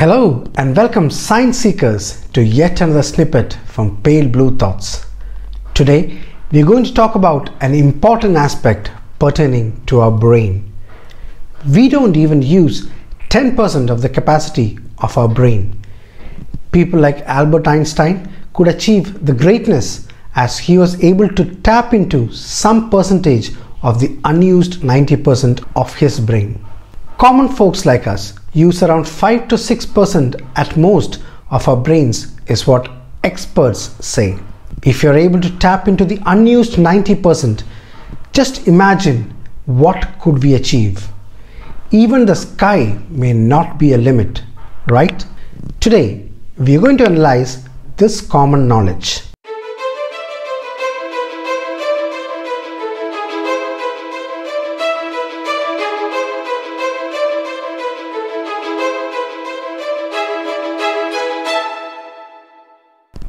Hello and welcome science seekers to yet another snippet from Pale Blue Thoughts. Today we are going to talk about an important aspect pertaining to our brain. We don't even use 10% of the capacity of our brain. People like Albert Einstein could achieve the greatness as he was able to tap into some percentage of the unused 90% of his brain. Common folks like us use around 5 to 6% at most of our brains is what experts say. If you're able to tap into the unused 90%, just imagine what could we achieve. Even the sky may not be a limit, right? Today, we are going to analyze this common knowledge.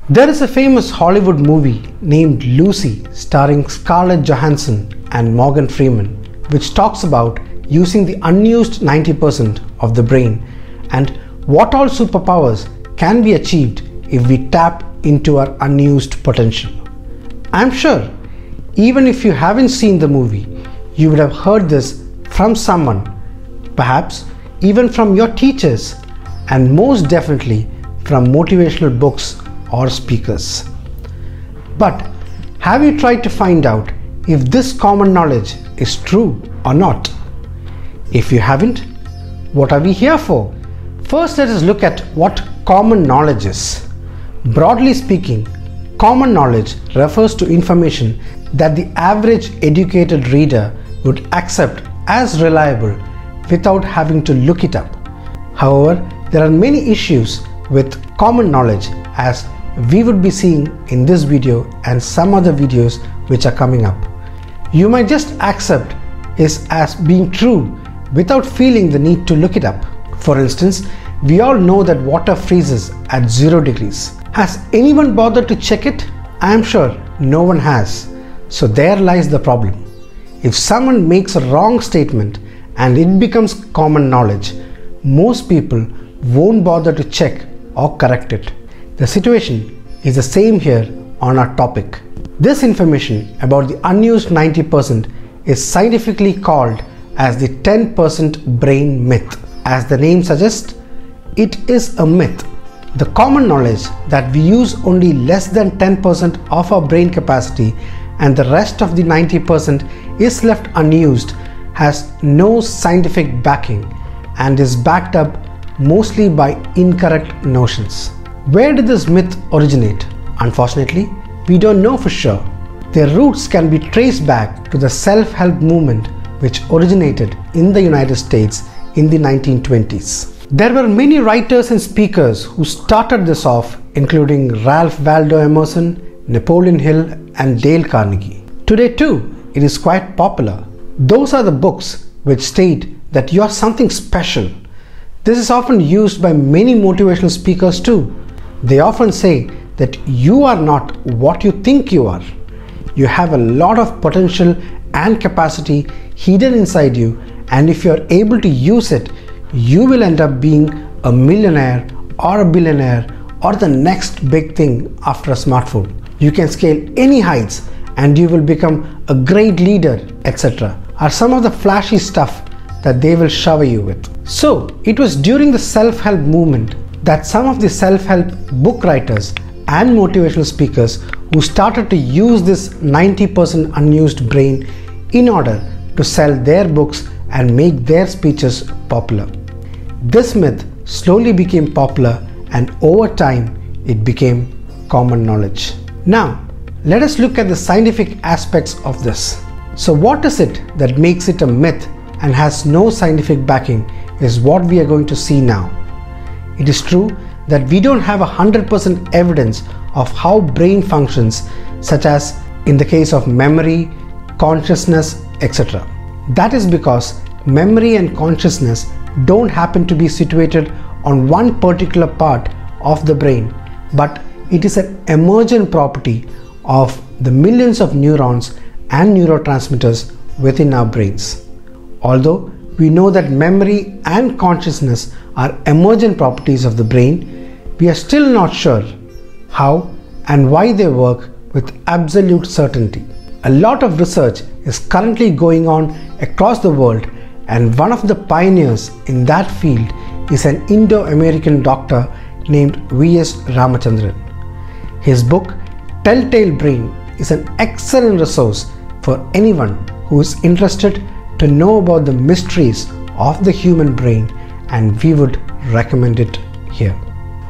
There is a famous Hollywood movie named Lucy starring Scarlett Johansson and Morgan Freeman, which talks about using the unused 90% of the brain and what all superpowers can be achieved if we tap into our unused potential. I'm sure even if you haven't seen the movie, you would have heard this from someone, perhaps even from your teachers, and most definitely from motivational books or speakers. But have you tried to find out if this common knowledge is true or not? If you haven't, what are we here for? First, let us look at what common knowledge is. Broadly speaking, common knowledge refers to information that the average educated reader would accept as reliable without having to look it up. However, there are many issues with common knowledge, as we would be seeing in this video and some other videos which are coming up. You might just accept it as being true without feeling the need to look it up. For instance, we all know that water freezes at 0 degrees. Has anyone bothered to check it? I am sure no one has. So there lies the problem. If someone makes a wrong statement and it becomes common knowledge, most people won't bother to check or correct it. The situation is the same here on our topic. This information about the unused 90% is scientifically called as the 10% brain myth. As the name suggests, it is a myth. The common knowledge that we use only less than 10% of our brain capacity and the rest of the 90% is left unused has no scientific backing and is backed up mostly by incorrect notions. Where did this myth originate? Unfortunately, we don't know for sure. Their roots can be traced back to the self-help movement which originated in the United States in the 1920s. There were many writers and speakers who started this off, including Ralph Waldo Emerson, Napoleon Hill, and Dale Carnegie. Today too, it is quite popular. Those are the books which state that you are something special. This is often used by many motivational speakers too. They often say that you are not what you think you are. You have a lot of potential and capacity hidden inside you, and if you are able to use it, you will end up being a millionaire or a billionaire or the next big thing after a smartphone. You can scale any heights and you will become a great leader, etc. are some of the flashy stuff that they will shower you with. So it was during the self-help movement that some of the self-help book writers and motivational speakers who started to use this 90% unused brain in order to sell their books and make their speeches popular. This myth slowly became popular and over time it became common knowledge. Now let us look at the scientific aspects of this. So what is it that makes it a myth and has no scientific backing is what we are going to see now. It is true that we don't have 100% evidence of how brain functions, such as in the case of memory, consciousness, etc. That is because memory and consciousness don't happen to be situated on one particular part of the brain, but it is an emergent property of the millions of neurons and neurotransmitters within our brains. Although we know that memory and consciousness are emergent properties of the brain, we are still not sure how and why they work with absolute certainty. A lot of research is currently going on across the world, and one of the pioneers in that field is an Indo-American doctor named V.S. Ramachandran. His book Telltale Brain is an excellent resource for anyone who is interested to know about the mysteries of the human brain, and we would recommend it here.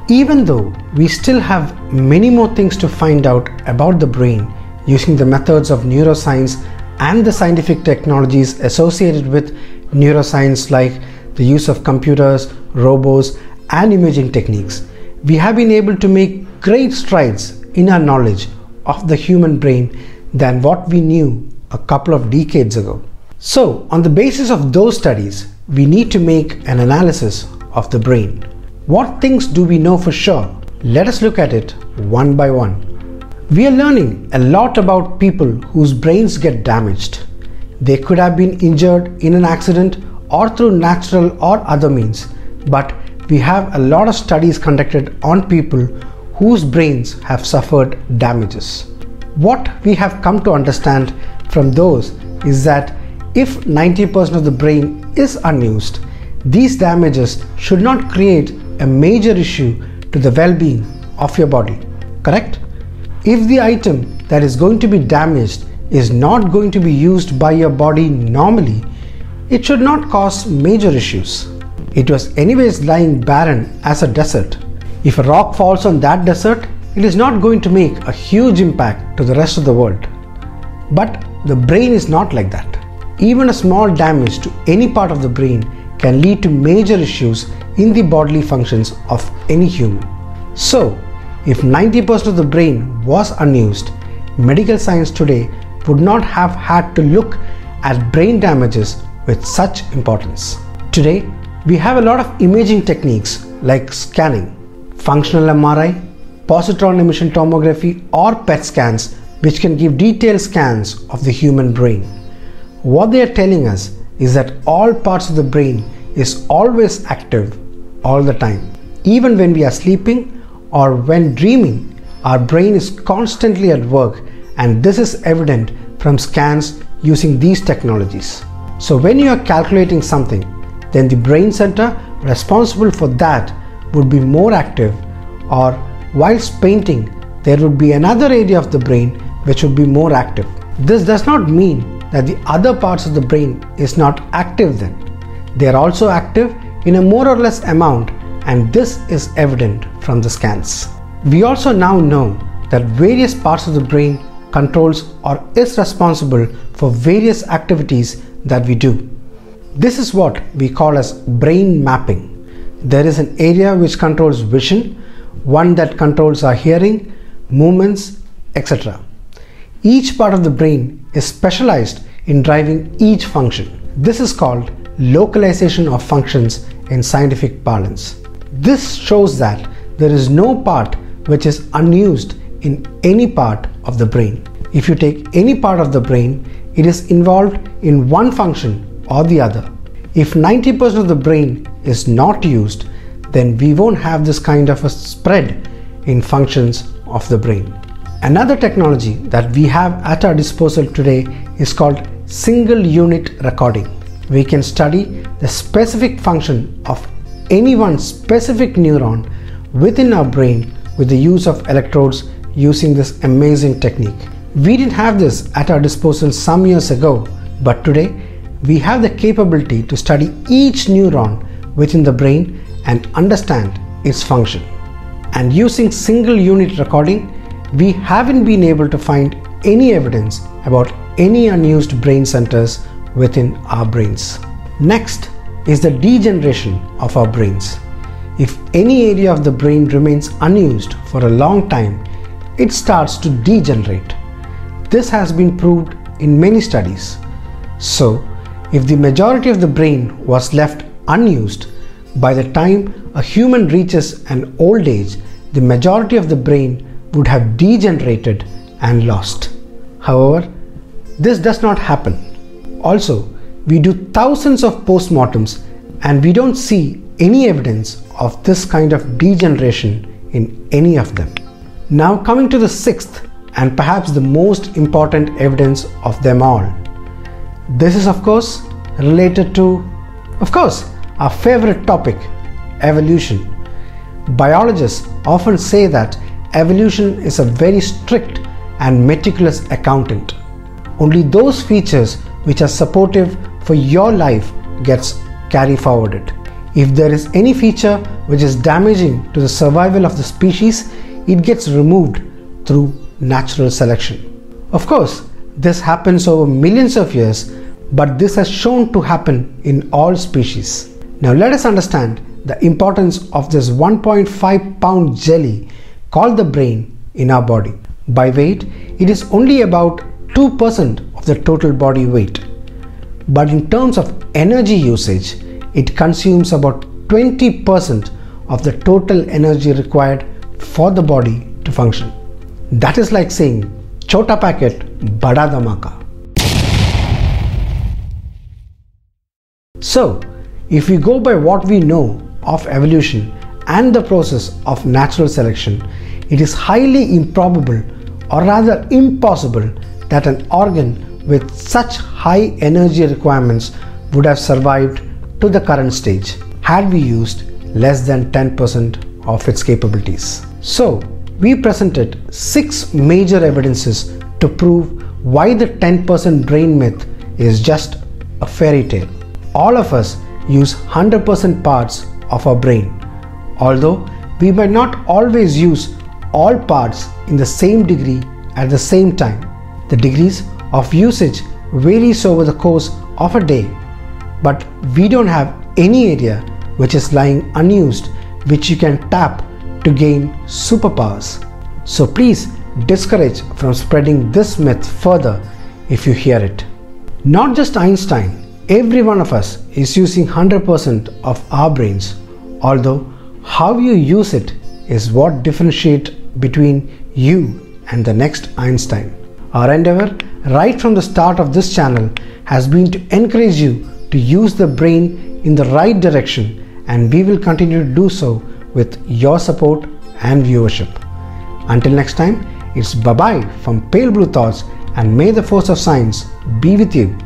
Even though we still have many more things to find out about the brain using the methods of neuroscience and the scientific technologies associated with neuroscience, like the use of computers, robots, and imaging techniques, we have been able to make great strides in our knowledge of the human brain than what we knew a couple of decades ago. So, on the basis of those studies, we need to make an analysis of the brain. What things do we know for sure? Let us look at it one by one. We are learning a lot about people whose brains get damaged. They could have been injured in an accident or through natural or other means, but we have a lot of studies conducted on people whose brains have suffered damages. What we have come to understand from those is that if 90% of the brain is unused, these damages should not create a major issue to the well-being of your body. Correct? If the item that is going to be damaged is not going to be used by your body normally, it should not cause major issues. It was anyways lying barren as a desert. If a rock falls on that desert, it is not going to make a huge impact to the rest of the world. But the brain is not like that. Even a small damage to any part of the brain can lead to major issues in the bodily functions of any human. So, if 90% of the brain was unused, medical science today would not have had to look at brain damages with such importance. Today, we have a lot of imaging techniques like scanning, functional MRI, positron emission tomography, or PET scans, which can give detailed scans of the human brain. What they are telling us is that all parts of the brain is always active all the time. Even when we are sleeping or when dreaming, our brain is constantly at work, and this is evident from scans using these technologies. So when you are calculating something, then the brain center responsible for that would be more active, or whilst painting, there would be another area of the brain which would be more active. This does not mean that the other parts of the brain is not active then. They are also active in a more or less amount, and this is evident from the scans. We also now know that various parts of the brain controls or is responsible for various activities that we do. This is what we call as brain mapping. There is an area which controls vision, one that controls our hearing, movements, etc. Each part of the brain is specialized in driving each function. This is called localization of functions in scientific parlance. This shows that there is no part which is unused in any part of the brain. If you take any part of the brain, it is involved in one function or the other. If 90% of the brain is not used, then we won't have this kind of a spread in functions of the brain. Another technology that we have at our disposal today is called single unit recording. We can study the specific function of any one specific neuron within our brain with the use of electrodes using this amazing technique. We didn't have this at our disposal some years ago, but today we have the capability to study each neuron within the brain and understand its function. And using single unit recording, we haven't been able to find any evidence about any unused brain centers within our brains. Next is the degeneration of our brains. If any area of the brain remains unused for a long time, it starts to degenerate. This has been proved in many studies. So, if the majority of the brain was left unused, by the time a human reaches an old age, the majority of the brain would have degenerated and lost. However, this does not happen. Also, we do thousands of postmortems and we don't see any evidence of this kind of degeneration in any of them. Now coming to the sixth and perhaps the most important evidence of them all. This is of course related to, our favorite topic, evolution. Biologists often say that evolution is a very strict and meticulous accountant. Only those features which are supportive for your life gets carry forwarded. If there is any feature which is damaging to the survival of the species, it gets removed through natural selection. Of course, this happens over millions of years, but this has shown to happen in all species. Now let us understand the importance of this 1.5 pound jelly called the brain in our body. By weight, it is only about 2% of the total body weight. But in terms of energy usage, it consumes about 20% of the total energy required for the body to function. That is like saying, chota packet, bada dhamaka. So, if we go by what we know of evolution and the process of natural selection, it is highly improbable or rather impossible that an organ with such high energy requirements would have survived to the current stage had we used less than 10% of its capabilities. So, we presented 6 major evidences to prove why the 10% brain myth is just a fairy tale. All of us use 100% parts of our brain, although we might not always use all parts in the same degree at the same time. The degrees of usage varies over the course of a day, but we don't have any area which is lying unused which you can tap to gain superpowers. So please discourage from spreading this myth further if you hear it. Not just Einstein, every one of us is using 100% of our brains, although how you use it is what differentiates between you and the next Einstein. Our endeavor right from the start of this channel has been to encourage you to use the brain in the right direction, and we will continue to do so with your support and viewership. Until next time, it's bye-bye from Pale Blue Thoughts, and may the force of science be with you.